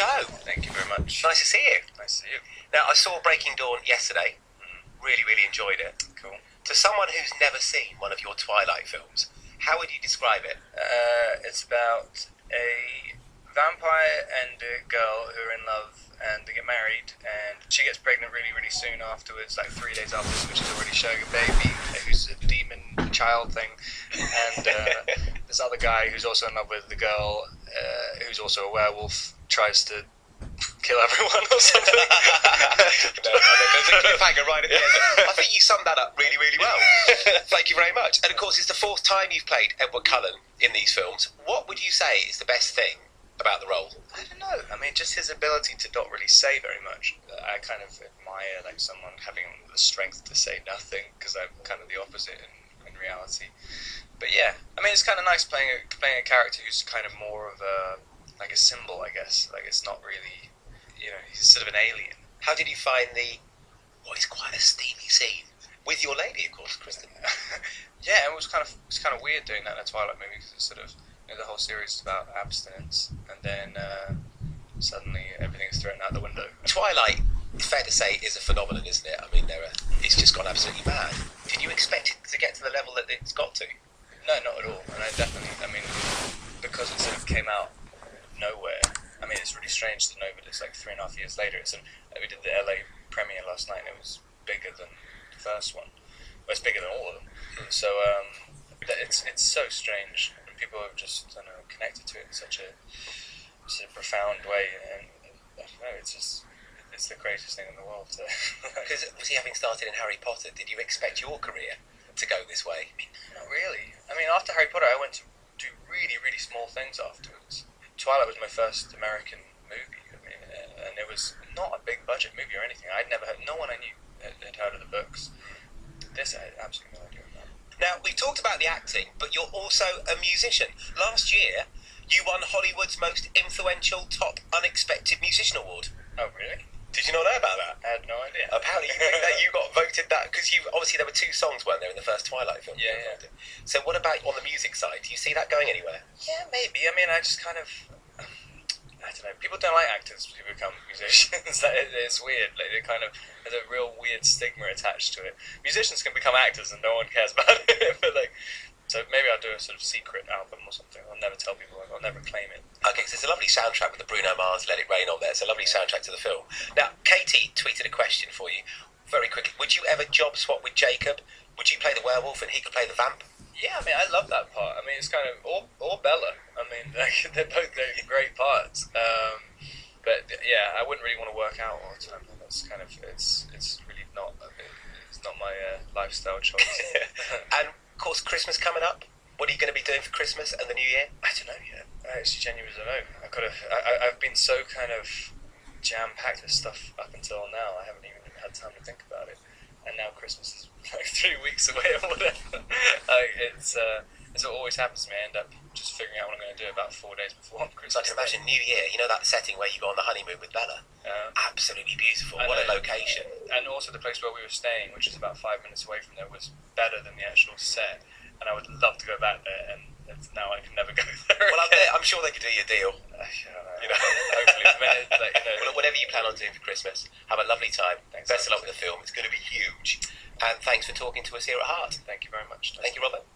show. Thank you very much. Nice to see you. Nice to see you. Now, I saw Breaking Dawn yesterday. Really, really enjoyed it. Cool. To someone who's never seen one of your Twilight films, how would you describe it? It's about a vampire and a girl who are in love and they get married, and she gets pregnant really, really soon afterwards, like 3 days afterwards, which is already showing a baby who's a demon child thing. And this other guy who's also in love with the girl, who's also a werewolf, tries to kill everyone or something. There's a cliffhanger right at the end. I think you summed that up really, really well. Thank you very much. And of course, it's the fourth time you've played Edward Cullen in these films. What would you say is the best thing about the role? I don't know. I mean, just his ability to not really say very much. I kind of admire like someone having the strength to say nothing, because I'm kind of the opposite in reality. But yeah, I mean, it's kind of nice playing a character who's kind of more of a like a symbol, I guess. Like, it's not really, he's sort of an alien. How did you find what is quite a steamy scene with your lady, of course, Kristen? Yeah, it was kind of weird doing that in a Twilight movie, because it's sort of, the whole series is about abstinence, and then suddenly everything is thrown out the window. Twilight, it's fair to say, is a phenomenon, isn't it? I mean, it's just gone absolutely mad. Did you expect it to get to the level that it's got to? No, not at all. And because it sort of came out nowhere. I mean, it's really strange to know, but it's like 3.5 years later. We did the LA premiere last night, and it was bigger than the first one. Well, it's bigger than all of them. So it's so strange, and people have just connected to it in such a profound way, and I don't know, it's the greatest thing in the world. Because obviously, having started in Harry Potter, did you expect your career to go this way? Not really. I mean, after Harry Potter, I went to do really, really small things afterwards. Twilight was my first American movie, and it was not a big budget movie or anything. I'd never heard, no one I knew had heard of the books. This, I had absolutely no idea about. Now, we talked about the acting, but you're also a musician. Last year, you won Hollywood's most influential Top Unexpected Musician Award. Oh, really? Did you not know about that? I had no idea. Apparently you got voted that, because obviously there were 2 songs, weren't there, in the first Twilight film? Yeah. So what about on the music side? Do you see that going anywhere? Yeah, maybe. I mean, I just kind of, I don't know, people don't like actors who become musicians. It's weird. Like, there's a real weird stigma attached to it. Musicians can become actors and no one cares about it, but so maybe I'll do a sort of secret album or something. I'll never tell people. I'll never claim it. Okay, so it's a lovely soundtrack with the Bruno Mars Let It Rain on there. It's a lovely soundtrack to the film. Now, Katie tweeted a question for you very quickly. Would you ever job swap with Jacob? Would you play the werewolf and he could play the vamp? Yeah, I mean, I love that part. I mean, it's kind of, or Bella. I mean, they're both great parts. But yeah, I wouldn't really want to work out all the time. That's kind of, it's really not, it's not my lifestyle choice. And of course, Christmas coming up. What are you going to be doing for Christmas and the New Year? I don't know yet. I actually genuinely don't know. I've been so kind of jam-packed with stuff up until now. I haven't even had time to think about it. And now Christmas is like 3 weeks away or whatever. It's what always happens to me. I end up just figuring out what I'm going to do about 4 days before Christmas. So I can imagine New Year. You know that setting where you go on the honeymoon with Bella? Absolutely beautiful. What a location. And also the place where we were staying, which is about 5 minutes away from there, was better than the actual set. And I would love to go back there, and now I can never go there. Well, again. I'm sure they could do you a deal. Hopefully, Well, whatever you plan on doing for Christmas, have a lovely time. Thanks. Best of luck with the film. It's going to be huge. And thanks for talking to us here at Heart. Thank you very much. Thank you, Robert.